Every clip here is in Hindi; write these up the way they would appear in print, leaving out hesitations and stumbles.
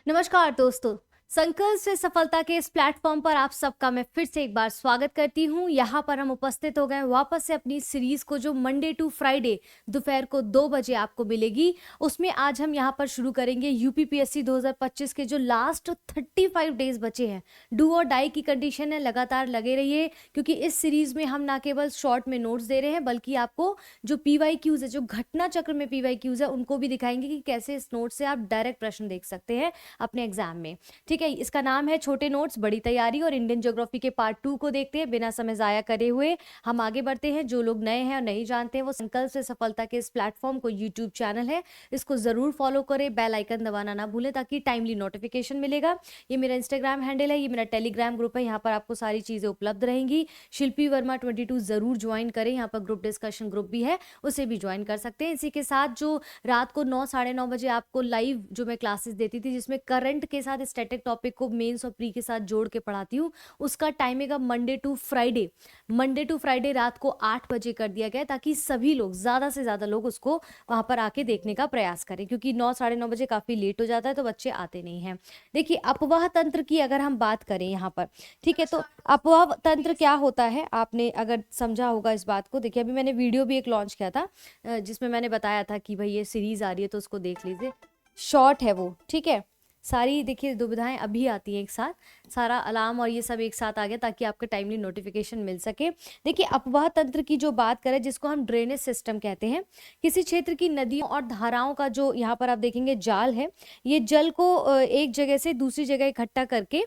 नमस्कार दोस्तों। संकल्प से सफलता के इस प्लेटफॉर्म पर आप सबका मैं फिर से एक बार स्वागत करती हूं। यहाँ पर हम उपस्थित हो गए वापस से अपनी सीरीज को, जो मंडे टू फ्राइडे दोपहर को 2 बजे आपको मिलेगी। उसमें आज हम यहाँ पर शुरू करेंगे यूपीपीएससी 2025 के जो लास्ट 35 डेज बचे हैं। डू और डाई की कंडीशन है, लगातार लगे रहिए, क्योंकि इस सीरीज में हम ना केवल शॉर्ट में नोट्स दे रहे हैं, बल्कि आपको जो पीवाईक्यूज है, जो घटना चक्र में पीवाईक्यूज है, उनको भी दिखाएंगे कि कैसे इस नोट से आप डायरेक्ट प्रश्न देख सकते हैं अपने एग्जाम में। ठीक है, इसका नाम है छोटे नोट्स बड़ी तैयारी, और इंडियन ज्योग्राफी के पार्ट 2 को देखते हैं। बिना समय जाया करे हुए हम आगे बढ़ते हैं। जो लोग नए हैं और नहीं जानते हैं, वो संकल्प से सफलता के इस प्लेटफॉर्म को यूट्यूब चैनल है, इसको जरूर फॉलो करें, बेल आइकन दबाना ना भूलें ताकि टाइमली नोटिफिकेशन मिलेगा। ये मेरा इंस्टाग्राम हैंडल है, ये मेरा टेलीग्राम ग्रुप है, यहाँ पर आपको सारी चीजें उपलब्ध रहेंगी। शिल्पी वर्मा 22 जरूर ज्वाइन करें, यहाँ पर ग्रुप डिस्कशन ग्रुप भी है, उसे भी ज्वाइन कर सकते हैं। इसी के साथ जो रात को 9 साढ़े 9 बजे आपको लाइव जो मैं क्लासेस देती थी, जिसमें करंट के साथ स्टैटिक टॉपिक को मेंस और प्री के साथ जोड़ के पढ़ाती हूँ, उसका टाइमिंग अब मंडे टू फ्राइडे रात को 8 बजे कर दिया गया, ताकि सभी लोग, ज्यादा से ज्यादा लोग उसको वहां पर आके देखने का प्रयास करें, क्योंकि 9 साढ़े 9 बजे काफी लेट हो जाता है तो बच्चे आते नहीं हैं। देखिए, अपवाह तंत्र की अगर हम बात करें यहाँ पर, ठीक है, तो अपवाह तंत्र क्या होता है, आपने अगर समझा होगा इस बात को। देखिए, अभी मैंने वीडियो भी एक लॉन्च किया था, जिसमें मैंने बताया था कि भाई ये सीरीज आ रही है, तो उसको देख लीजिए। शॉर्ट है वो, ठीक है। सारी देखिए दुविधाएं अभी आती हैं एक साथ, सारा अलार्म और ये सब एक साथ आ गया, ताकि आपको टाइमली नोटिफिकेशन मिल सके। देखिए, अपवाह तंत्र की जो बात करें, जिसको हम ड्रेनेज सिस्टम कहते हैं, किसी क्षेत्र की नदियों और धाराओं का जो यहाँ पर आप देखेंगे जाल है, ये जल को एक जगह से दूसरी जगह इकट्ठा करके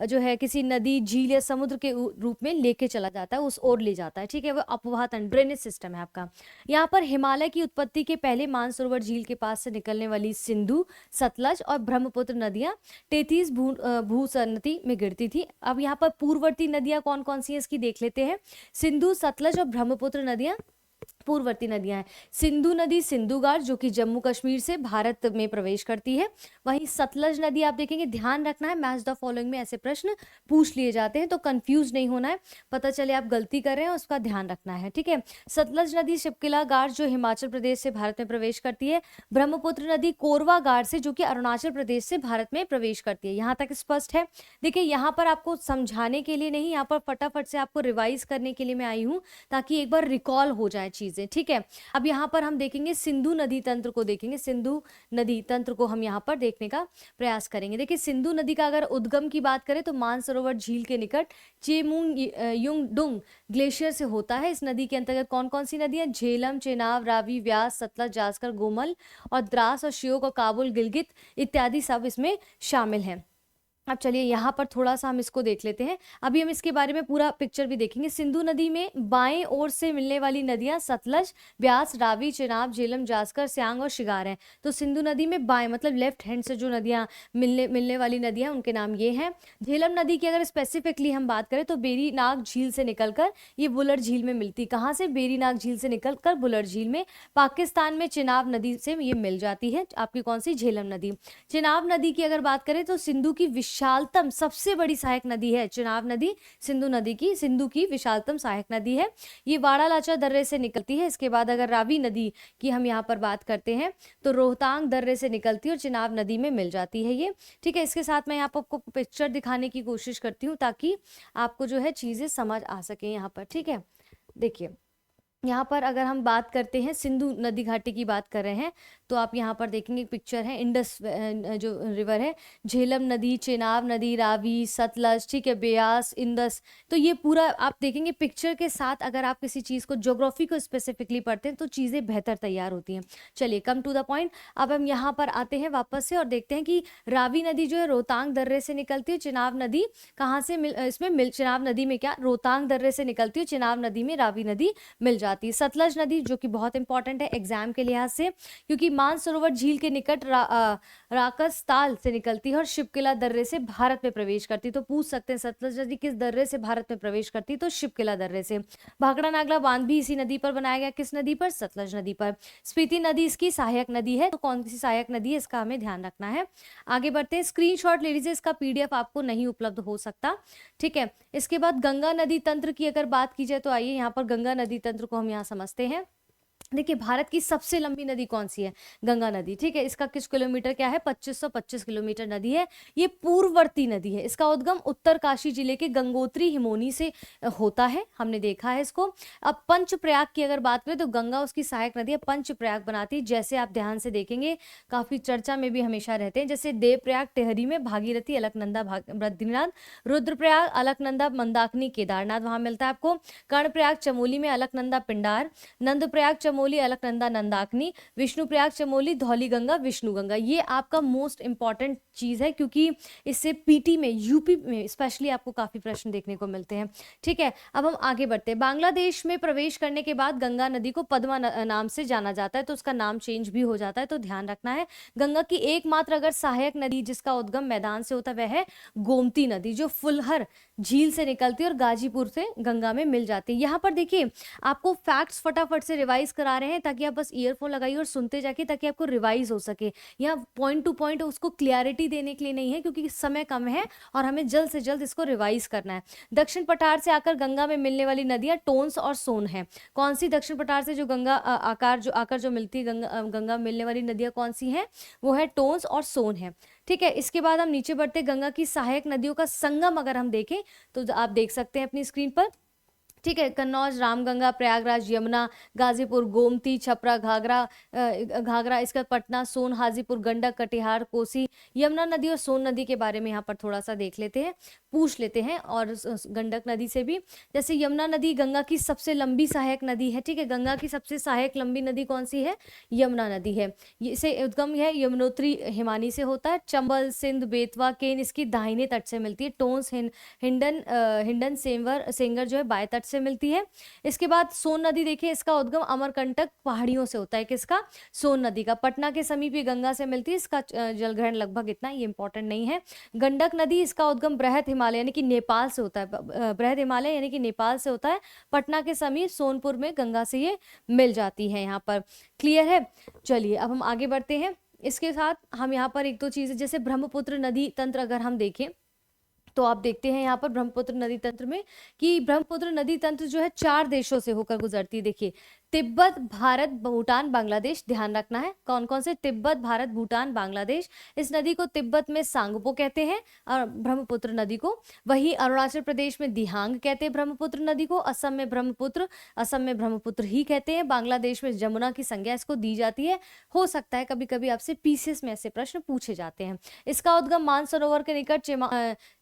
जो है किसी नदी, झील या समुद्र के रूप में लेके चला जाता है, उस ओर ले जाता है। ठीक है, वो अपवाह तंत्र ड्रेनेज सिस्टम है आपका। यहाँ पर हिमालय की उत्पत्ति के पहले मानसरोवर झील के पास से निकलने वाली सिंधु, सतलज और ब्रह्मपुत्र नदियां तेतीस भूसरनती में गिरती थी। अब यहाँ पर पूर्ववर्ती नदियां कौन कौन सी हैं, इसकी देख लेते हैं। सिंधु, सतलज और ब्रह्मपुत्र नदियां पूर्ववर्ती नदियां हैं। सिंधु नदी सिंधु घाट, जो कि जम्मू कश्मीर से भारत में प्रवेश करती है। वहीं सतलज नदी आप देखेंगे, ध्यान रखना है, मैच द फॉलोइंग में ऐसे प्रश्न पूछ लिए जाते हैं, तो कंफ्यूज नहीं होना है, पता चले आप गलती कर रहे हैं, उसका ध्यान रखना है। ठीक है, सतलज नदी शिपकिला घाट, जो हिमाचल प्रदेश से भारत में प्रवेश करती है। ब्रह्मपुत्र नदी कोरवा घाट से, जो कि अरुणाचल प्रदेश से भारत में प्रवेश करती है। यहाँ तक स्पष्ट है। देखिए, यहाँ पर आपको समझाने के लिए नहीं, यहाँ पर फटाफट से आपको रिवाइज करने के लिए मैं आई हूँ, ताकि एक बार रिकॉल हो जाए चीजें। ठीक है, अब यहाँ पर हम देखेंगे सिंधु नदी तंत्र को, देखेंगे सिंधु नदी तंत्र को हम यहाँ पर देखने का प्रयास करेंगे। देखिए, सिंधु नदी का अगर उद्गम की बात करें, तो मानसरोवर झील के निकट चेमुंग युंगडुंग ग्लेशियर से होता है। इस नदी के अंतर्गत कौन कौन सी नदियां, झेलम, चेनाब, रावी, व्यास, सतलज, जास्कर, गोमल और द्रास और श्योक और काबुल, गिलगित इत्यादि सब इसमें शामिल हैं। अब चलिए यहाँ पर थोड़ा सा हम इसको देख लेते हैं। अभी हम इसके बारे में पूरा पिक्चर भी देखेंगे। सिंधु नदी में बाएं ओर से मिलने वाली नदियां सतलज, ब्यास, रावी, चेनाब, झेलम, जास्कर, स्यांग और शिगार हैं। तो सिंधु नदी में बाएं मतलब लेफ्ट हैंड से जो नदियां मिलने वाली नदियां, उनके नाम ये हैं। झेलम नदी की अगर स्पेसिफिकली हम बात करें, तो बेरीनाग झील से निकलकर ये बुलर झील में मिलती। कहाँ से? बेरीनाग झील से निकलकर बुलर झील में। पाकिस्तान में चिनाब नदी से ये मिल जाती है, आपकी कौन सी? झेलम नदी। चिनाब नदी की अगर बात करें, तो सिंधु की विशालतम सबसे बड़ी सहायक नदी है चिनाब नदी। सिंधु की विशालतम सहायक नदी है। ये वाड़ालाचा दर्रे से निकलती है। इसके बाद अगर रावी नदी की हम यहाँ पर बात करते हैं, तो रोहतांग दर्रे से निकलती है और चिनाब नदी में मिल जाती है ये। ठीक है, इसके साथ मैं यहाँ पर आपको पिक्चर दिखाने की कोशिश करती हूँ, ताकि आपको जो है चीजें समझ आ सके यहाँ पर। ठीक है, देखिए यहाँ पर अगर हम बात करते हैं, सिंधु नदी घाटी की बात कर रहे हैं, तो आप यहाँ पर देखेंगे पिक्चर है, इंडस जो रिवर है, झेलम नदी, चेनाब नदी, रावी, सतलज, ठीक है, ब्यास, इंडस। तो ये पूरा आप देखेंगे पिक्चर के साथ। अगर आप किसी चीज़ को, ज्योग्राफी को स्पेसिफिकली पढ़ते हैं, तो चीज़ें बेहतर तैयार होती हैं। चलिए, कम टू द पॉइंट। अब हम यहाँ पर आते हैं वापस से और देखते हैं कि रावी नदी जो है रोहतांग दर्रे से निकलती है। चिनाब नदी कहाँ से चिनाब नदी में क्या, रोहतांग दर्रे से निकलती है। चिनाब नदी में रावी नदी मिल जाती है। सतलज नदी, जो कि बहुत इंपॉर्टेंट है एग्जाम के लिहाज से, क्योंकि मानसरोवर झील के निकट राकस ताल से निकलती है और शिपकिला दर्रे से भारत में प्रवेश करती है। तो पूछ सकते हैं सतलज नदी किस दर्रे से भारत में प्रवेश करती है, तो शिपकिला दर्रे से। भाखड़ा नागला बांध भी इसी नदी पर बनाया गया। किस नदी पर? सतलज नदी पर। स्पीति नदी इसकी सहायक नदी है। तो कौन सी सहायक नदी है, इसका हमें ध्यान रखना है। आगे बढ़ते हैं। स्क्रीनशॉट ले लीजिए, इसका पीडीएफ आपको नहीं उपलब्ध हो सकता। ठीक है, इसके बाद गंगा नदी तंत्र की अगर बात की जाए, तो आइए यहाँ पर गंगा नदी तंत्र को हम यहाँ समझते हैं। देखिए भारत की सबसे लंबी नदी कौन सी है? गंगा नदी, ठीक है। इसका किस किलोमीटर क्या है? 2525 किलोमीटर नदी है। ये पूर्ववर्ती नदी है। इसका उद्गम उत्तरकाशी जिले के गंगोत्री हिमोनी से होता है, हमने देखा है इसको। अब पंचप्रयाग की अगर बात करें तो गंगा उसकी सहायक नदी है, पंचप्रयाग बनाती है। जैसे आप ध्यान से देखेंगे काफी चर्चा में भी हमेशा रहते हैं, जैसे देवप्रयाग टेहरी में, भागीरथी अलकनंदा बद्रीनाथ, रुद्रप्रयाग अलकनंदा मंदाकिनी केदारनाथ वहां मिलता है आपको। कर्णप्रयाग चमोली में अलकनंदा पिंडार, नंदप्रयाग चमोली अलकनंदा नंदाकिनी, विष्णुप्रयाग चमोली धौली गंगा विष्णु गंगा। ये आपका मोस्ट इंपॉर्टेंट चीज है, क्योंकि इससे पीटी में, यूपी में स्पेशली आपको काफी प्रश्न देखने को मिलते हैं, ठीक है। अब हम आगे बढ़ते हैं। बांग्लादेश में प्रवेश करने के बाद गंगा नदी को पद्मा नाम से जाना जाता है, तो उसका नाम चेंज भी हो जाता है, तो ध्यान रखना है। गंगा की एकमात्र अगर सहायक नदी जिसका उद्गम मैदान से होता है वह है गोमती नदी, जो फुलहर झील से निकलती है और गाजीपुर से गंगा में मिल जाती है। यहाँ पर देखिए आपको फैक्ट्स फटाफट से रिवाइज करा रहे हैं, ताकि आप बस ईयरफोन लगाइए और सुनते जाके, ताकि आपको रिवाइज हो सके। यहाँ पॉइंट टू पॉइंट उसको क्लियरिटी देने के लिए नहीं है, क्योंकि समय कम है और हमें जल्द से जल्द इसको रिवाइज करना है। दक्षिण पठार से आकर गंगा में मिलने वाली नदियां टोंस और सोन है। कौन सी दक्षिण पठार से जो गंगा आकर जो मिलती है गंगा में मिलने वाली नदियां कौन सी हैं? वो है टोंस और सोन है, ठीक है। इसके बाद हम नीचे बढ़ते, गंगा की सहायक नदियों का संगम अगर हम देखें तो आप देख सकते हैं अपनी स्क्रीन पर, ठीक है। कन्नौज, रामगंगा, प्रयागराज, यमुना, गाजीपुर, गोमती, छपरा, घाघरा, इसका पटना, सोन, हाजीपुर, गंडक, कटिहार, कोसी। यमुना नदी और सोन नदी के बारे में यहाँ पर थोड़ा सा देख लेते हैं, पूछ लेते हैं, और गंडक नदी से भी। जैसे यमुना नदी गंगा की सबसे लंबी सहायक नदी है, ठीक है। गंगा की सबसे सहायक लंबी नदी कौन सी है? यमुना नदी है। इसे उद्गम है यमुनोत्री हिमानी से होता है। चंबल, सिंध, बेतवा, केन इसकी दाहिने तट से मिलती है। टोंस, हिंडन, सेंगर जो है बाएं तट से मिलती है। इसके बाद सोन नदी देखिए, इसका उद्गम अमरकंटक पहाड़ियों से होता है। किसका? सोन नदी का। पटना के समीप ये गंगा से मिलती है। इसका जलग्रहण लगभग इतना, ये इंपॉर्टेंट नहीं है। गंडक नदी, इसका उद्गम बृहत हिमालय यानी कि नेपाल से होता है। बृहत हिमालय यानी कि नेपाल से होता है। पटना के समीप सोनपुर में गंगा से ये मिल जाती है। यहाँ पर क्लियर है? चलिए अब हम आगे बढ़ते हैं। इसके साथ हम यहाँ पर एक दो चीजें, जैसे ब्रह्मपुत्र नदी तंत्र अगर हम देखें तो आप देखते हैं यहाँ पर ब्रह्मपुत्र नदी तंत्र में कि ब्रह्मपुत्र नदी तंत्र जो है 4 देशों से होकर गुजरती है। देखिए तिब्बत, भारत, भूटान, बांग्लादेश। ध्यान रखना है कौन कौन से? तिब्बत, भारत, भूटान, बांग्लादेश। इस नदी को तिब्बत में सांगपो कहते हैं और ब्रह्मपुत्र नदी को। वही अरुणाचल प्रदेश में दिहांग कहते हैं ब्रह्मपुत्र नदी को। असम में ब्रह्मपुत्र ही कहते हैं। बांग्लादेश में जमुना की संज्ञा इसको दी जाती है। हो सकता है कभी कभी आपसे पीसीएस में ऐसे प्रश्न पूछे जाते हैं। इसका उद्गम मानसरोवर के निकट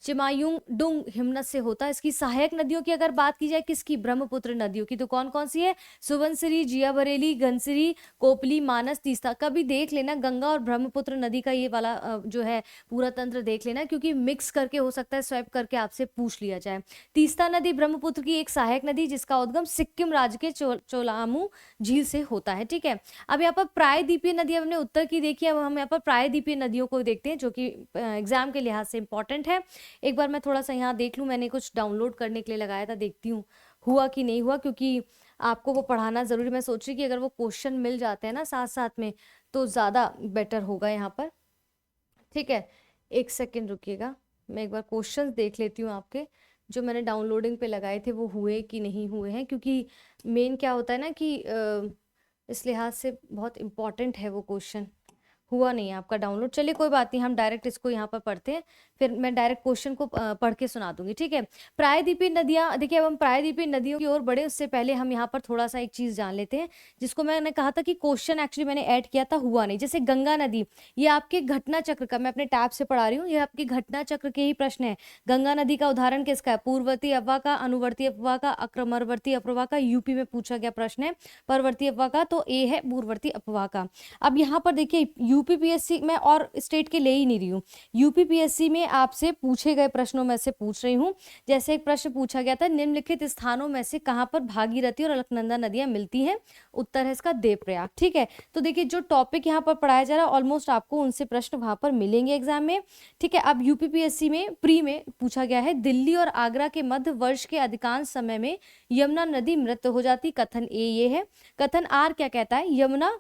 चिमायुंगडुंग हिमनद से होता है। इसकी सहायक नदियों की अगर बात की जाए, किसकी? ब्रह्मपुत्र नदियों की। तो कौन कौन सी है? सुबनसिरी, जिया बरेली, घनसिरी, कोपली, मानस, तीस्ता। कभी देख लेना गंगा और ब्रह्मपुत्र नदी का ये वाला जो है पूरा तंत्र देख लेना, क्योंकि मिक्स करके हो सकता है स्वैप करके आपसे पूछ लिया जाए। तीस्ता नदी ब्रह्मपुत्र की एक सहायक नदी, जिसका उद्गम सिक्किम राज्य के चोलामू झील से होता है, ठीक है। अब यहाँ पर प्रायद्वीपीय नदी हमने उत्तर की देखी, अब हम यहाँ पर प्रायद्वीपीय नदियों को देखते हैं, जो कि एग्जाम के लिहाज से इंपॉर्टेंट है। एक बार मैं थोड़ा सा यहाँ देख लूँ, मैंने कुछ डाउनलोड करने के लिए लगाया था, देखती हूँ हुआ कि नहीं हुआ, क्योंकि आपको वो पढ़ाना जरूरी। मैं सोच रही कि अगर वो क्वेश्चन मिल जाते हैं ना साथ साथ में तो ज्यादा बेटर होगा यहाँ पर, ठीक है। एक सेकेंड रुकिएगा, मैं एक बार क्वेश्चंस देख लेती हूँ आपके जो मैंने डाउनलोडिंग पे लगाए थे, वो हुए कि नहीं हुए हैं, क्योंकि मेन क्या होता है ना कि इस लिहाज से बहुत इंपॉर्टेंट है वो क्वेश्चन। हुआ नहीं है आपका डाउनलोड, चलिए कोई बात नहीं, हम डायरेक्ट इसको यहाँ पर पढ़ते हैं, फिर मैं डायरेक्ट क्वेश्चन को पढ़ के सुना दूंगी, ठीक है। प्रायद्वीपीय नदियां, देखिए अब हम प्रायद्वीपीय नदियों की ओर बढ़े उससे पहले हम यहाँ पर थोड़ा सा एक चीज जान लेते हैं, जिसको मैंने कहा था कि क्वेश्चन एक्चुअली मैंने ऐड किया था, हुआ नहीं। जैसे गंगा नदी, ये आपके घटना चक्र का, मैं अपने टैब से पढ़ा रही हूँ, ये आपके घटना चक्र के ही प्रश्न है। गंगा नदी का उदाहरण किसका है? पूर्ववर्ती अफवाह का, अनुवर्ती अफवाह का, अक्रमणवर्ती अफवाह का। यूपी में पूछा गया प्रश्न है परवर्ती अफवाह का, तो ए है पूर्ववर्ती अफवाह का। अब यहाँ पर देखिए यूपीपीएससी में और स्टेट के ले ही नहीं रही हूँ, यूपीपीएससी में आपसे पूछे गए प्रश्नों में से पूछ रही हूँ। जैसे एक प्रश्न पूछा गया था, निम्नलिखित स्थानों में से कहाँ पर भागीरथी और अलकनंदा नदियां मिलती हैं? उत्तर है इसका देवप्रयाग, ठीक है। तो देखिए जो टॉपिक यहाँ पर पढ़ाया जा रहा है ऑलमोस्ट आपको उनसे प्रश्न वहां पर मिलेंगे एग्जाम में, ठीक है। अब यूपीपीएससी में प्री में पूछा गया है, दिल्ली और आगरा के मध्य वर्ष के अधिकांश समय में यमुना नदी मृत हो जाती, कथन ए ये है। कथन आर क्या कहता है? यमुना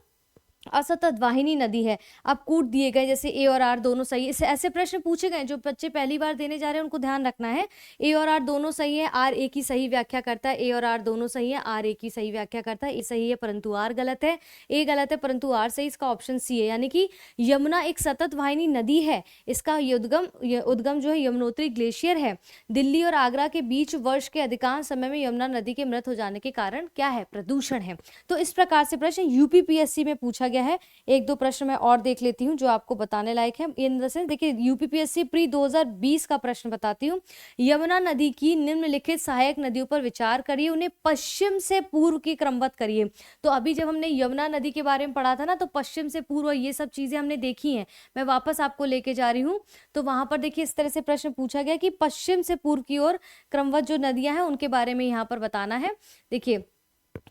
असतत वाहिनी नदी है। अब कूट दिए गए जैसे ए और आर दोनों सही है। इससे ऐसे प्रश्न पूछे गए जो बच्चे पहली बार देने जा रहे हैं उनको ध्यान रखना है। ए और आर दोनों सही है, आर ए की सही व्याख्या करता है। ए और आर दोनों सही है, आर ए की सही व्याख्या करता है। ए सही है परंतु आर गलत है। ए गलत है परंतु आर सही। इसका ऑप्शन सी है, यानी कि यमुना एक सतत वाहिनी नदी है। इसका उद्गम जो है यमुनोत्री ग्लेशियर है। दिल्ली और आगरा के बीच वर्ष के अधिकांश समय में यमुना नदी के मृत हो जाने के कारण क्या है? प्रदूषण है। तो इस प्रकार से प्रश्न यूपीपीएससी में पूछा गया है। एक दो प्रश्न मैं और देख लेती हूँ जो आपको बताने लायक है। इन द सेंस देखिए, यूपीपीएससी प्री 2020 का प्रश्न बताती हूँ। यमुना नदी की निम्नलिखित सहायक नदियों पर विचार करिए, उन्हें पश्चिम से पूर्व की क्रमबद्ध करिए। तो अभी जब हमने यमुना नदी के बारे में पढ़ा था ना, तो पश्चिम से पूर्व ये सब चीजें हमने देखी हैं। मैं वापस आपको लेके जा रही हूँ। तो वहां पर देखिए इस तरह से प्रश्न पूछा गया कि पश्चिम से पूर्व की ओर क्रमबद्ध जो नदियां हैं उनके बारे में यहाँ पर बताना है। देखिए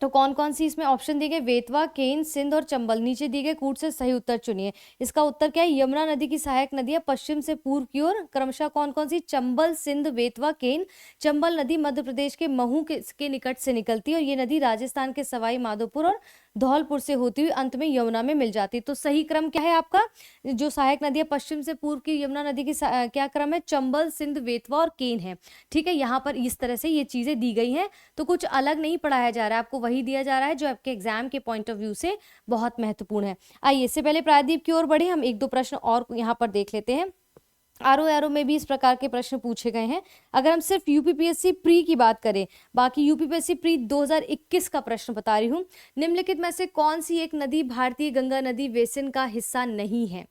तो कौन कौन सी इसमें ऑप्शन दिए गए? बेतवा, केन, सिंध और चंबल। नीचे दिए गए कूट से सही उत्तर चुनिए। इसका उत्तर क्या है? यमुना नदी की सहायक नदियां पश्चिम से पूर्व की ओर क्रमशः कौन कौन सी? चंबल, सिंध, बेतवा, केन। चंबल नदी मध्य प्रदेश के महू के निकट से निकलती है और ये नदी राजस्थान के सवाई माधोपुर और धौलपुर से होती हुई अंत में यमुना में मिल जाती है। तो सही क्रम क्या है आपका? जो सहायक नदियां पश्चिम से पूर्व की यमुना नदी की क्या क्रम है? चंबल, सिंध, बेतवा और केन है। ठीक है, यहाँ पर इस तरह से ये चीजें दी गई हैं। तो कुछ अलग नहीं पढ़ाया जा रहा है, आपको वही दिया जा रहा है जो आपके एग्जाम के पॉइंट ऑफ व्यू से बहुत महत्वपूर्ण है। आइए इससे पहले प्रायद्वीप की ओर बढ़े, हम एक दो प्रश्न और यहाँ पर देख लेते हैं। आरओ एरो में भी इस प्रकार के प्रश्न पूछे गए हैं। अगर हम सिर्फ यूपीपीएससी प्री की बात करें, बाकी यूपीपीएससी प्री 2021 का प्रश्न बता रही हूँ। निम्नलिखित में से कौन सी एक नदी भारतीय गंगा नदी बेसिन का हिस्सा नहीं है?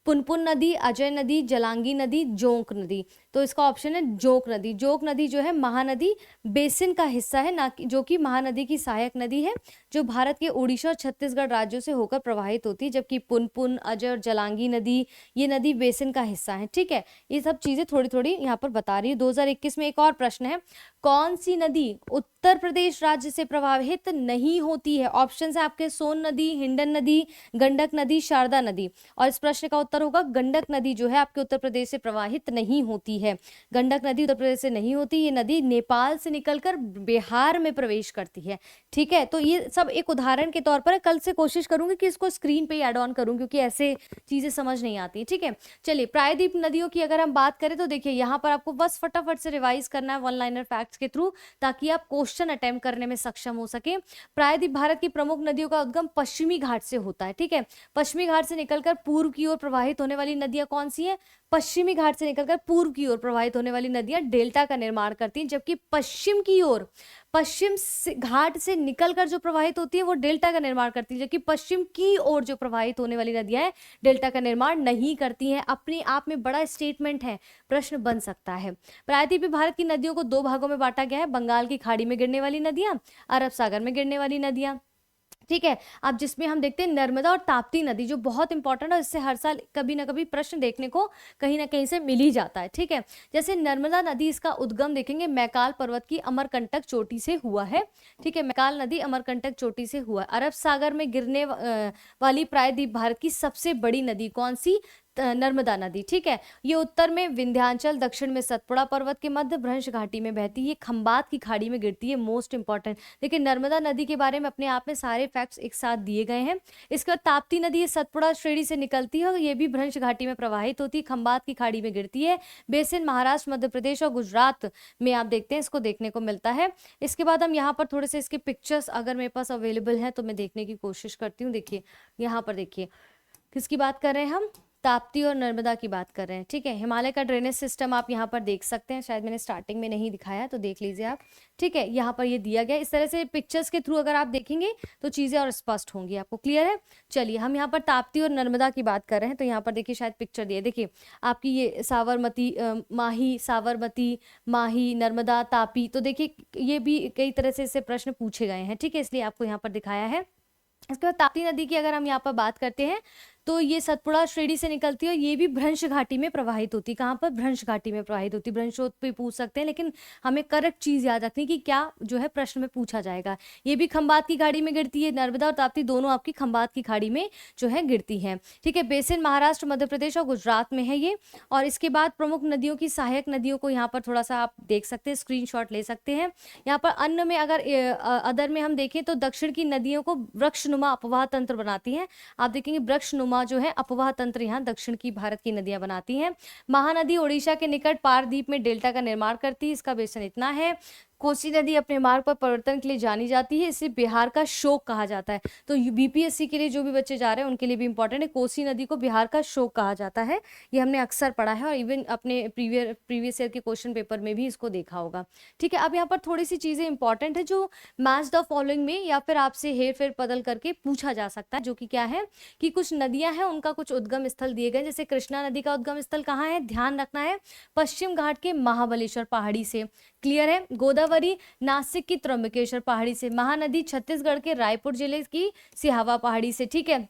पुनपुन नदी, अजय नदी, जलांगी नदी, जोंक नदी। तो इसका ऑप्शन है जोंक नदी। जोंक नदी जो है महानदी बेसिन का हिस्सा है, ना कि जो कि महानदी की सहायक नदी है, जो भारत के उड़ीसा और छत्तीसगढ़ राज्यों से होकर प्रवाहित होती है। जबकि पुनपुन, अजय और जलांगी नदी ये नदी बेसिन का हिस्सा है। ठीक है, ये सब चीजें थोड़ी थोड़ी यहाँ पर बता रही है। 2021 में एक और प्रश्न है, कौन सी नदी उत्तर प्रदेश राज्य से प्रभावित नहीं होती है? ऑप्शन है आपके सोन नदी, हिंडन नदी, गंडक नदी, शारदा नदी। और इस प्रश्न का उत्तर होगा गंडक नदी जो है आपके उत्तर प्रदेश से प्रवाहित नहीं होती है। गंडक नदी उत्तर प्रदेश से नहीं होती, ये नदी नेपाल से निकलकर बिहार में प्रवेश करती है। ठीक है, तो ये सब एक उदाहरण के तौर पर है। कल से कोशिश करूंगी कि इसको स्क्रीन पे ऐड ऑन करूं, क्योंकि ऐसे चीजें समझ नहीं आती। ठीक है, चलिए प्रायद्वीप नदियों की अगर हम बात करें तो देखिए यहाँ पर आपको बस फटाफट से रिवाइज करना है वन लाइनर फैक्ट्स के थ्रू, ताकि आप क्वेश्चन अटेम्प्ट करने में सक्षम हो सके। प्रायद्वीप भारत की प्रमुख नदियों का उद्गम पश्चिमी घाट से होता है। ठीक है, पश्चिमी घाट से निकलकर पूर्व की ओर प्रवाहित होने वाली नदियां कौन सी हैं? पश्चिमी घाट से निकलकर पूर्व की ओर प्रवाहित होने वाली नदियां डेल्टा का निर्माण करती हैं, जबकि पश्चिम की ओर घाट से निकलकर जो प्रवाहित होती है वो डेल्टा का निर्माण करती है, जबकि पश्चिम की ओर जो प्रवाहित होने वाली नदियां हैं डेल्टा का निर्माण नहीं करती हैं। अपने आप में बड़ा स्टेटमेंट है, प्रश्न बन सकता है। प्रायद्वीप भारत की नदियों को दो भागों में बांटा गया है, बंगाल की खाड़ी में गिरने वाली नदियां, अरब सागर में गिरने वाली नदियां। ठीक है, अब जिसमें हम देखते हैं नर्मदा और ताप्ती नदी, जो बहुत इंपॉर्टेंट है, इससे हर साल कभी ना कभी प्रश्न देखने को कहीं ना कहीं से मिल ही जाता है। ठीक है, जैसे नर्मदा नदी, इसका उद्गम देखेंगे मैकाल पर्वत की अमरकंटक चोटी से हुआ है। ठीक है, मैकाल नदी अमरकंटक चोटी से हुआ है। अरब सागर में गिरने वाली प्रायद्वीप भारत की सबसे बड़ी नदी कौन सी? नर्मदा नदी। ठीक है, ये उत्तर में विंध्याचल, दक्षिण में सतपुड़ा पर्वत के मध्य भ्रंश घाटी में बहती है, खंबात की खाड़ी में गिरती है। मोस्ट इंपॉर्टेंट देखिए, नर्मदा नदी के बारे में अपने आप में सारे फैक्ट्स एक साथ दिए गए हैं। इसके बाद ताप्ती नदी ये सतपुड़ा श्रेणी से निकलती है और ये भी भ्रंश घाटी में प्रवाहित होती है, खंबात की खाड़ी में गिरती है। बेसिन महाराष्ट्र, मध्य प्रदेश और गुजरात में आप देखते हैं इसको देखने को मिलता है। इसके बाद हम यहाँ पर थोड़े से इसके पिक्चर्स अगर मेरे पास अवेलेबल हैं तो मैं देखने की कोशिश करती हूँ। देखिए यहाँ पर देखिए किसकी बात कर रहे हैं हम? ताप्ती और नर्मदा की बात कर रहे हैं। ठीक है, हिमालय का ड्रेनेज सिस्टम आप यहाँ पर देख सकते हैं, शायद मैंने स्टार्टिंग में नहीं दिखाया तो देख लीजिए आप। ठीक है, यहाँ पर ये दिया गया, इस तरह से पिक्चर्स के थ्रू अगर आप देखेंगे तो चीजें और स्पष्ट होंगी, आपको क्लियर है। चलिए हम यहाँ पर ताप्ती और नर्मदा की बात कर रहे हैं, तो यहाँ पर देखिए शायद पिक्चर दिए, देखिए आपकी ये साबरमती, माही, साबरमती, माही, नर्मदा, तापी। तो देखिए ये भी कई तरह से इससे प्रश्न पूछे गए हैं। ठीक है, इसलिए आपको यहाँ पर दिखाया है। इसके बाद ताप्ती नदी की अगर हम यहाँ पर बात करते हैं तो ये सतपुड़ा श्रेणी से निकलती है और ये भी भ्रंश घाटी में प्रवाहित होती है। कहाँ पर? भ्रंश घाटी में प्रवाहित होती है। भ्रंशोत पे पूछ सकते हैं, लेकिन हमें करेक्ट चीज याद रखनी कि क्या जो है प्रश्न में पूछा जाएगा। ये भी खंबात की खाड़ी में गिरती है। नर्मदा और ताप्ती दोनों आपकी खंबात की खाड़ी में जो है गिरती है। ठीक है, बेसिन महाराष्ट्र, मध्य प्रदेश और गुजरात में है ये। और इसके बाद प्रमुख नदियों की सहायक नदियों को यहाँ पर थोड़ा सा आप देख सकते हैं, स्क्रीनशॉट ले सकते हैं। यहाँ पर अन्य में अगर अदर में हम देखें तो दक्षिण की नदियों को वृक्षनुमा अपवाह तंत्र बनाती हैं। आप देखेंगे वृक्षनुमा जो है अपवाह तंत्र यहाँ दक्षिण की भारत की नदियां बनाती हैं। महानदी ओडिशा के निकट पारदीप में डेल्टा का निर्माण करती है। इसका बेसन इतना है। कोसी नदी अपने मार्ग पर परिवर्तन के लिए जानी जाती है, इसे बिहार का शोक कहा जाता है। तो बीपीएससी के लिए जो भी बच्चे जा रहे हैं उनके लिए भी इंपॉर्टेंट है, कोसी नदी को बिहार का शोक कहा जाता है। ये हमने अक्सर पढ़ा है और इवन अपने प्रीवियस ईयर के क्वेश्चन पेपर में भी इसको देखा होगा। ठीक है, अब यहाँ पर थोड़ी सी चीजें इंपॉर्टेंट है जो मैच द फॉलोइंग में या फिर आपसे हेर फेर बदल करके पूछा जा सकता है, जो कि क्या है कि कुछ नदियां हैं उनका कुछ उद्गम स्थल दिए गए। जैसे कृष्णा नदी का उद्गम स्थल कहाँ है, ध्यान रखना है पश्चिम घाट के महाबलेश्वर पहाड़ी से। क्लियर है। गोदावरी नासिक की त्र्यंबकेश्वर पहाड़ी से। महानदी छत्तीसगढ़ के रायपुर जिले की सिहावा पहाड़ी से। ठीक है,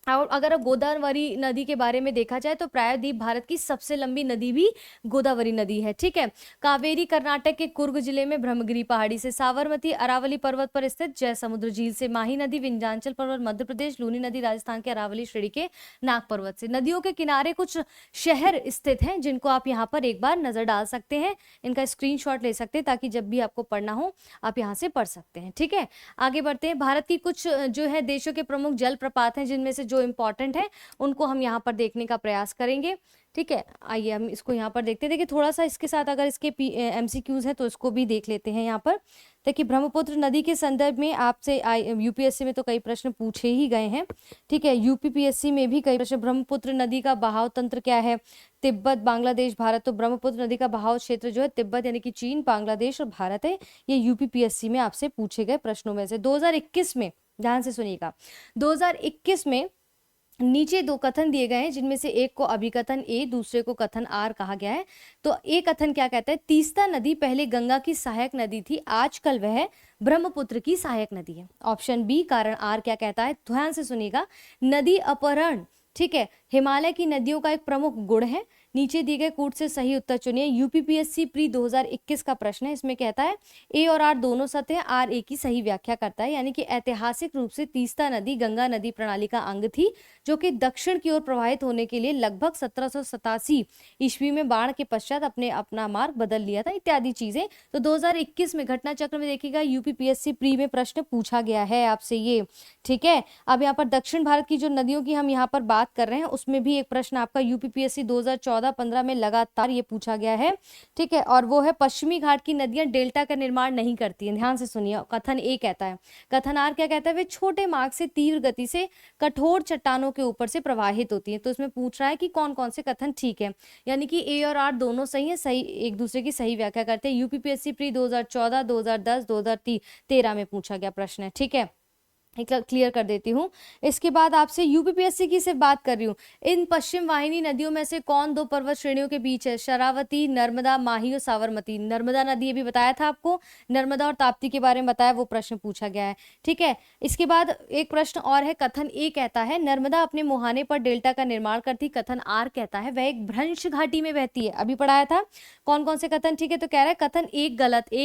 और अगर गोदावरी नदी के बारे में देखा जाए तो प्रायद्वीप भारत की सबसे लंबी नदी भी गोदावरी नदी है। ठीक है, कावेरी कर्नाटक के कुर्ग जिले में ब्रह्मगिरी पहाड़ी से। साबरमती अरावली पर्वत पर स्थित जयसमुद्र झील से। माही नदी विंध्याचल पर्वत मध्य प्रदेश। लूनी नदी राजस्थान के अरावली श्रेणी के नाग पर्वत से। नदियों के किनारे कुछ शहर स्थित हैं जिनको आप यहाँ पर एक बार नजर डाल सकते हैं, इनका स्क्रीनशॉट ले सकते हैं ताकि जब भी आपको पढ़ना हो आप यहाँ से पढ़ सकते हैं। ठीक है, आगे बढ़ते हैं। भारत की कुछ जो है देशों के प्रमुख जलप्रपात हैं जिनमें से जो इंपॉर्टेंट है उनको हम यहाँ पर देखने का प्रयास करेंगे। ठीक है, आइए हम इसको यहाँ पर देखते हैं। देखिए थोड़ा सा इसके साथ अगर इसके एमसीक्यूज हैं तो इसको भी देख लेते हैं। यहाँ पर देखिए ब्रह्मपुत्र नदी के संदर्भ में आपसे यूपीएससी में तो कई प्रश्न पूछे ही गए हैं। ठीक है, यूपीपीएससी में भी कई प्रश्न। ब्रह्मपुत्र नदी का बहाव तंत्र क्या है, तिब्बत, बांग्लादेश, भारत। तो ब्रह्मपुत्र नदी का बहाव क्षेत्र जो है तिब्बत यानी कि चीन, बांग्लादेश और भारत है। ये यूपीपीएससी में आपसे पूछे गए प्रश्नों में से। 2021 में ध्यान से सुनिएगा, 2021 में नीचे दो कथन दिए गए हैं जिनमें से एक को अभिकथन ए, दूसरे को कथन आर कहा गया है। तो एक कथन क्या कहता है, तीस्ता नदी पहले गंगा की सहायक नदी थी, आजकल वह ब्रह्मपुत्र की सहायक नदी है। Option B. कारण आर क्या कहता है, ध्यान से सुनिएगा, नदी अपहरण ठीक है हिमालय की नदियों का एक प्रमुख गुण है। नीचे दिए गए कूट से सही उत्तर चुनिए। यूपीपीएससी प्री 2021 का प्रश्न है, इसमें कहता है ए और आर दोनों सत्य है, आर ए की सही व्याख्या करता है। यानी कि ऐतिहासिक रूप से तीस्ता नदी गंगा नदी प्रणाली का अंग थी जो कि दक्षिण की ओर प्रवाहित होने के लिए लगभग 1787 ईस्वी में बाढ़ के पश्चात अपना मार्ग बदल लिया था, इत्यादि चीजें। तो 2021 में घटना चक्र में देखिएगा यूपीपीएससी प्री में प्रश्न पूछा गया है आपसे ये। ठीक है, अब यहाँ पर दक्षिण भारत की जो नदियों की हम यहाँ पर बात कर रहे हैं उसमें भी एक प्रश्न आपका यूपीपीएससी 2014-15 में लगातार ये पूछा गया है। ठीक है, और वो है पश्चिमी घाट की नदियां डेल्टा का निर्माण नहीं करती हैं। ध्यान से सुनिए, कथन ए कहता है। कथन आर क्या कहता है, वे छोटे मार्ग से तीव्र गति से कठोर चट्टानों के ऊपर से प्रवाहित होती है। तो इसमें पूछ रहा है कि कौन कौन से कथन ठीक है, यानी कि ए और आर दोनों सही है, सही एक दूसरे की सही व्याख्या करते हैं। यूपीपीएससी प्री 2014, 2010, 2013 में पूछा गया प्रश्न है। ठीक है, क्लियर कर देती हूँ। इसके बाद आपसे यूपीपीएससी की सिर्फ बात कर रही हूँ, इन पश्चिम वाहिनी नदियों में से कौन दो पर्वत श्रेणियों के बीच है, शरावती, नर्मदा, माही और साबरमती। नर्मदा नदी ये भी बताया था आपको, नर्मदा और ताप्ती के बारे में बताया, वो प्रश्न पूछा गया है। ठीक है, इसके बाद एक प्रश्न और है, कथन ए कहता है नर्मदा अपने मुहाने पर डेल्टा का निर्माण करती। कथन आर कहता है वह एक भ्रंश घाटी में बहती है। अभी पढ़ाया था कौन कौन से कथन ठीक है, तो कह रहा है कथन ए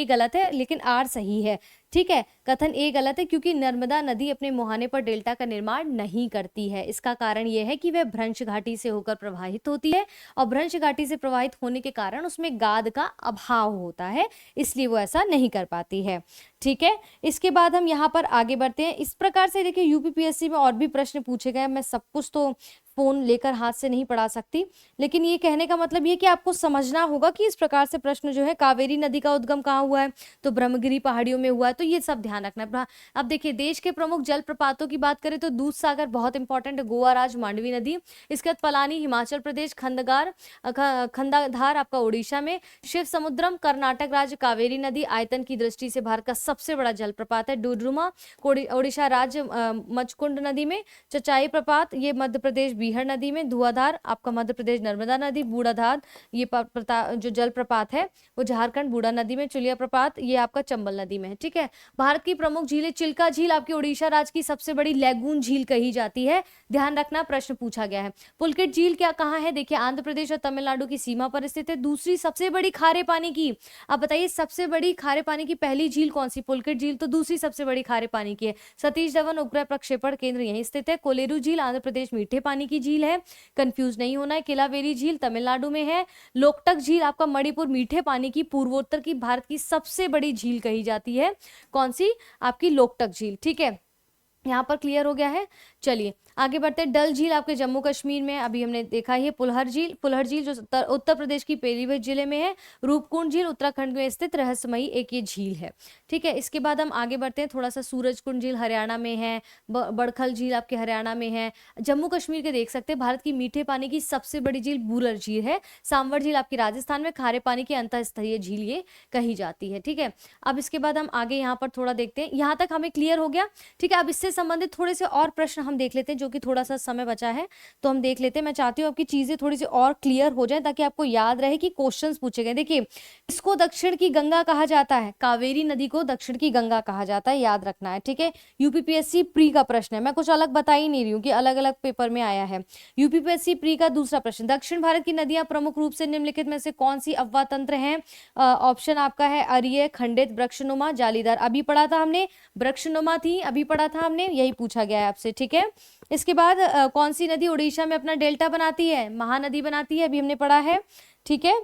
गलत है लेकिन आर सही है। ठीक है, कथन ए गलत है क्योंकि नर्मदा नदी अपने मुहाने पर डेल्टा का निर्माण नहीं करती है। इसका कारण यह है कि वह भ्रंश घाटी से होकर प्रवाहित होती है और भ्रंश घाटी से प्रवाहित होने के कारण उसमें गाद का अभाव होता है, इसलिए वो ऐसा नहीं कर पाती है। ठीक है, इसके बाद हम यहाँ पर आगे बढ़ते हैं। इस प्रकार से देखिए यूपीपीएससी में और भी प्रश्न पूछे गए, मैं सब कुछ तो फोन लेकर हाथ से नहीं पढ़ा सकती, लेकिन ये कहने का मतलब ये कि आपको समझना होगा कि इस प्रकार से प्रश्न जो है, कावेरी नदी का उद्गम कहाँ हुआ है, तो ब्रह्मगिरी पहाड़ियों में हुआ है, तो ये सब ध्यान रखना है। अब देखिए देश के प्रमुख जलप्रपातों की बात करें तो दूध सागर बहुत इंपॉर्टेंट है, गोवा राज मांडवी नदी, इसके बाद पलानी हिमाचल प्रदेश, खंडाधार आपका उड़ीसा में, शिव समुद्रम कर्नाटक राज्य, कावेरी नदी आयतन की दृष्टि से भारत का सबसे बड़ा जलप्रपात है, डुडरुमा उड़ीसा राज्य मचकुंड नदी में, चचाई प्रपात ये मध्य प्रदेश बीहड़ नदी में, धुआंधार आपका मध्य प्रदेश नर्मदा नदी, बूढ़ाधार ये जो जलप्रपात है वो झारखंड बूढ़ा नदी में, चुलिया प्रपात ये आपका चंबल नदी में है। ठीक है, भारत की प्रमुख झीलें, चिल्का झील आपकी उड़ीसा राज्य की सबसे बड़ी लैगून झील कही जाती है, ध्यान रखना प्रश्न पूछा गया है। पुलकित झील क्या कहाँ है, देखिए आंध्र प्रदेश और तमिलनाडु की सीमा पर स्थित है। दूसरी सबसे बड़ी खारे पानी की, आप बताइए सबसे बड़ी खारे पानी की पहली झील कौन सी, पुलकित झील, तो दूसरी सबसे बड़ी खारे पानी की है। सतीश धवन उपग्रह प्रक्षेपण केंद्र यहीं स्थित है। कोलेरू झील आंध्र प्रदेश मीठे पानी की झील है, कंफ्यूज नहीं होना है। किलावेरी झील तमिलनाडु में है। लोकटक झील आपका मणिपुर मीठे पानी की पूर्वोत्तर की भारत की सबसे बड़ी झील कही जाती है, कौन सी, आपकी लोकटक झील। ठीक है, यहाँ पर क्लियर हो गया है। चलिए आगे बढ़ते हैं। डल झील आपके जम्मू कश्मीर में, अभी हमने देखा है। पुलहर झील जो उत्तर प्रदेश की पीलीभीत जिले में है। रूपकुंड झील उत्तराखंड में स्थित रहस्यमयी एक ये झील है। ठीक है, इसके बाद हम आगे बढ़ते हैं थोड़ा सा। सूरजकुंड झील हरियाणा में है, बड़खल झील आपके हरियाणा में है। जम्मू कश्मीर के देख सकते हैं, भारत की मीठे पानी की सबसे बड़ी झील बूलर झील है। सांवर झील आपकी राजस्थान में, खारे पानी की अंतःस्थलीय झील ये कही जाती है। ठीक है, अब इसके बाद हम आगे यहाँ पर थोड़ा देखते हैं, यहाँ तक हमें क्लियर हो गया। ठीक है, अब इससे संबंधित थोड़े से और प्रश्न हम देख लेते हैं, जो कि थोड़ा सा समय बचा है तो हम देख लेते हैं। मैं चाहती हूँ आपकी चीजें थोड़ी सी और क्लियर हो जाए ताकि आपको याद रहे कि क्वेश्चंस पूछे गए। देखिए, इसको दक्षिण की गंगा कहा जाता है, कावेरी नदी को दक्षिण की गंगा कहा जाता है, याद रखना है। ठीक है, यूपीपीएससी प्री का प्रश्न है, मैं कुछ अलग बता ही नहीं रही हूँ कि अलग अलग पेपर में आया है। यूपीपीएससी प्री का दूसरा प्रश्न, दक्षिण भारत की नदियां प्रमुख रूप से निम्नलिखित में से कौन सी अफवाह तंत्र है। ऑप्शन आपका है अरिय, खंडित, वृक्षनुमा, जालीदार। अभी पढ़ा था हमने, वृक्षनुमा थी, अभी पढ़ा था हमने, यही पूछा गया है आपसे। ठीक है, इसके बाद कौन सी नदी उड़ीसा में अपना डेल्टा बनाती है, महानदी बनाती है, अभी हमने पढ़ा है। ठीक है,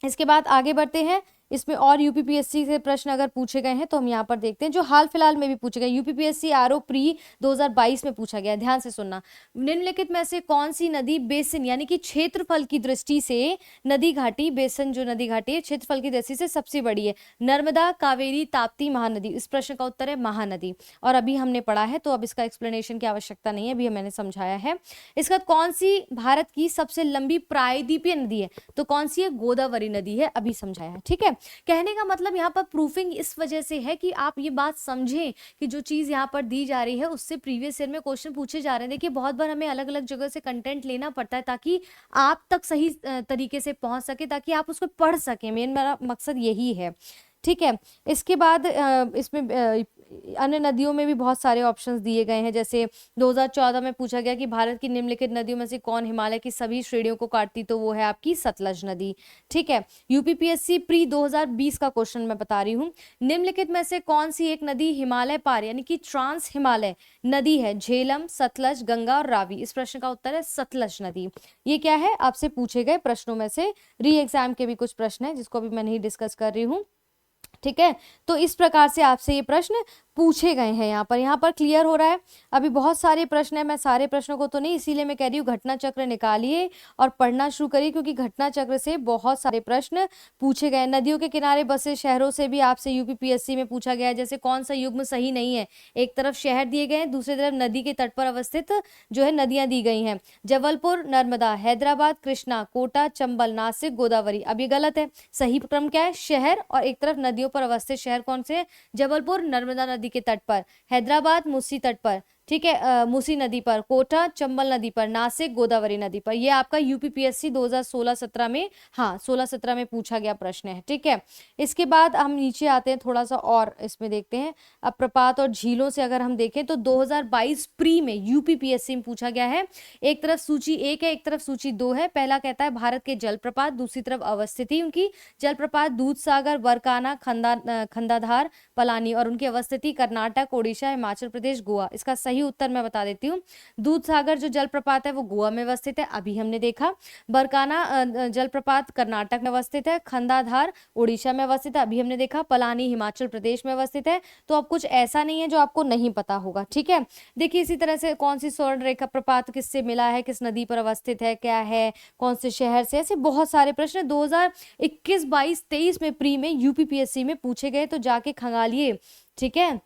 इसके बाद आगे बढ़ते हैं। इसमें और यूपीपीएससी से प्रश्न अगर पूछे गए हैं तो हम यहाँ पर देखते हैं, जो हाल फिलहाल में भी पूछे गए। यूपीपीएससी आरओ प्री 2022 में पूछा गया, ध्यान से सुनना। निम्नलिखित में से कौन सी नदी बेसिन यानी कि क्षेत्रफल की दृष्टि से, नदी घाटी बेसिन जो नदी घाटी है क्षेत्रफल की दृष्टि से सबसे बड़ी है, नर्मदा, कावेरी, ताप्ती, महानदी। इस प्रश्न का उत्तर है महानदी, और अभी हमने पढ़ा है तो अब इसका एक्सप्लेनेशन की आवश्यकता नहीं है, अभी मैंने समझाया है। इसका कौन सी भारत की सबसे लंबी प्रायद्वीपीय नदी है, तो कौन सी है, गोदावरी नदी है, अभी समझाया है। ठीक है, कहने का मतलब यहाँ पर प्रूफिंग इस वजह से है कि आप ये बात समझें कि जो चीज यहाँ पर दी जा रही है उससे प्रीवियस ईयर में क्वेश्चन पूछे जा रहे हैं। देखिए, बहुत बार हमें अलग अलग जगह से कंटेंट लेना पड़ता है ताकि आप तक सही तरीके से पहुंच सके, ताकि आप उसको पढ़ सकें, मेरा मकसद यही है। ठीक है, इसके बाद इसमें अन्य नदियों में भी बहुत सारे ऑप्शंस दिए गए हैं। जैसे 2014 में पूछा गया कि भारत की निम्नलिखित नदियों में से कौन हिमालय की सभी श्रेणियों को काटती, तो वो है आपकी सतलज नदी। ठीक है, यूपीपीएससी प्री 2020 का क्वेश्चन मैं बता रही हूँ। निम्नलिखित में से कौन सी एक नदी हिमालय पार यानी कि ट्रांस हिमालय नदी है, झेलम, सतलज, गंगा और रावी। इस प्रश्न का उत्तर है सतलज नदी। ये क्या है, आपसे पूछे गए प्रश्नों में से री एग्जाम के भी कुछ प्रश्न है जिसको अभी मैं नहीं डिस्कस कर रही हूँ। ठीक है, तो इस प्रकार से आपसे ये प्रश्न पूछे गए हैं। यहाँ पर क्लियर हो रहा है। अभी बहुत सारे प्रश्न है, मैं सारे प्रश्नों को तो नहीं, इसीलिए मैं कह रही हूँ घटना चक्र निकालिए और पढ़ना शुरू करिए, क्योंकि घटना चक्र से बहुत सारे प्रश्न पूछे गए। नदियों के किनारे बसे शहरों से भी आपसे यूपीपीएससी में पूछा गया है। जैसे कौन सा युग्म सही नहीं है, एक तरफ शहर दिए गए हैं, दूसरी तरफ नदी के तट पर अवस्थित जो है नदियां दी गई हैं। जबलपुर, नर्मदा, हैदराबाद, कृष्णा, कोटा, चंबल, नासिक, गोदावरी। अब ये गलत है, सही क्रम क्या है, शहर और एक तरफ नदियों पर अवस्थित शहर कौन से है, जबलपुर नर्मदा नदी के तट पर, हैदराबाद मूसी तट पर, ठीक है, मूसी नदी पर, कोटा चंबल नदी पर, नासिक गोदावरी नदी पर। ये आपका यूपीपीएससी 2016-17 में, हाँ 16-17 में पूछा गया प्रश्न है। ठीक है, इसके बाद हम नीचे आते हैं, थोड़ा सा और इसमें देखते हैं। अब प्रपात और झीलों से अगर हम देखें तो 2022 प्री में यूपीपीएससी में पूछा गया है। एक तरफ सूची 1 है, एक तरफ सूची 2 है। पहला कहता है भारत के जलप्रपात, दूसरी तरफ अवस्थिति उनकी। जलप्रपात दूधसागर, बरकाना, खंडाधार, पलानी, और उनकी अवस्थिति कर्नाटक, ओडिशा, हिमाचल प्रदेश, गोवा। इसका सही उत्तर मैं बता देती हूँ। दूधसागर जो जलप्रपात है वो गोवा में अवस्थित है, अभी हमने देखा। बरकाना जलप्रपात कर्नाटक में अवस्थित है। खंडाधार उड़ीसा में अवस्थित है, अभी हमने देखा। पलानी हिमाचल प्रदेश में अवस्थित है। तो अब कुछ ऐसा नहीं है जो आपको नहीं पता होगा। ठीक है, देखिए इसी तरह से कौन सी स्वर्ण रेखा प्रपात किससे मिला है, किस नदी पर अवस्थित है, क्या है, कौन से शहर से, ऐसे बहुत सारे प्रश्न 2021, 22, 23 में प्री में यूपीपीएससी में पूछे गए, तो जाके खंगालिए। ठीक है,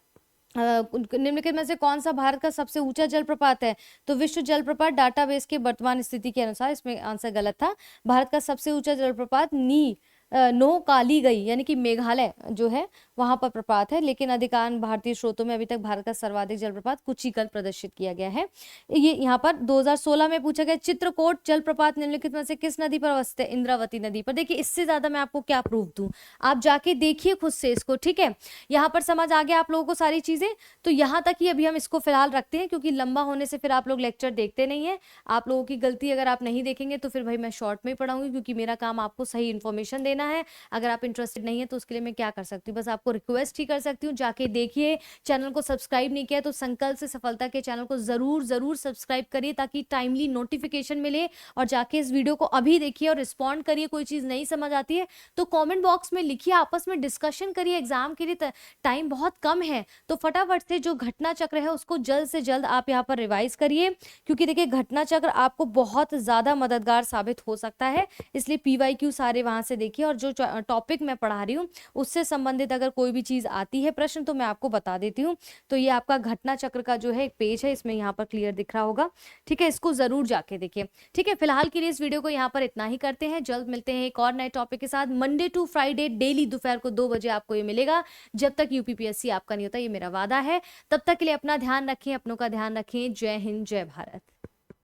निम्नलिखित में से कौन सा भारत का सबसे ऊंचा जलप्रपात है, तो विश्व जलप्रपात डाटाबेस के वर्तमान स्थिति के अनुसार, इसमें आंसर गलत था। भारत का सबसे ऊंचा जलप्रपात नो काली गई यानी कि मेघालय जो है वहां पर प्रपात है, लेकिन अधिकांश भारतीय स्रोतों में अभी तक भारत का सर्वाधिक जलप्रपात कुचिकल प्रदर्शित किया गया है। ये यहाँ पर 2016 में पूछा गया, चित्रकूट जलप्रपात निम्नलिखित में से किस नदी पर अवस्थित है? इंद्रावती नदी पर। देखिए इससे ज्यादा मैं आपको क्या प्रूफ दूं, आप जाके देखिए खुद से इसको, ठीक है। यहाँ पर समझ आ गया आप लोगों को सारी चीजें, तो यहाँ तक ही अभी हम इसको फिलहाल रखते हैं, क्योंकि लंबा होने से फिर आप लोग लेक्चर देखते नहीं है। आप लोगों की गलती, अगर आप नहीं देखेंगे तो फिर भाई मैं शॉर्ट में ही पढ़ाऊंगी, क्योंकि मेरा काम आपको सही इन्फॉर्मेशन देना है। अगर आप इंटरेस्टेड नहीं है तो उसके लिए मैं क्या कर सकती हूँ, बस आपको रिक्वेस्ट ही कर सकती हूँ, जाके देखिए। चैनल को सब्सक्राइब नहीं किया तो संकल्प से सफलता के चैनल को जरूर जरूर सब्सक्राइब करिए, ताकि टाइमली नोटिफिकेशन मिले। और जाके इस वीडियो को अभी देखिए और रिस्पॉन्ड करिए। कोई चीज नहीं समझ आती है तो कमेंट बॉक्स में लिखिए, आपस में डिस्कशन करिए। एग्जाम के लिए टाइम बहुत कम है, तो फटाफट से जो घटना चक्र है उसको जल्द से जल्द आप यहाँ पर रिवाइज करिए, क्योंकि देखिए घटना चक्र आपको बहुत ज्यादा मददगार साबित हो सकता है। इसलिए PYQ सारे वहां से देखिए, और जो टॉपिक मैं पढ़ा रही हूँ उससे संबंधित अगर कोई भी चीज आती है प्रश्न तो मैं आपको बता देती हूँ। तो ये आपका घटना चक्र का जो है एक पेज है, इसमें यहाँ पर क्लियर दिख रहा होगा, ठीक है। इसको जरूर जाके देखिए, ठीक है। फिलहाल के लिए इस वीडियो को यहाँ पर इतना ही करते हैं, जल्द मिलते हैं एक और नए टॉपिक के साथ। मंडे टू फ्राइडे डेली दोपहर को 2 बजे आपको ये मिलेगा, जब तक UPPSC आपका नहीं होता, ये मेरा वादा है। तब तक के लिए अपना ध्यान रखें, अपनों का ध्यान रखें। जय हिंद, जय भारत।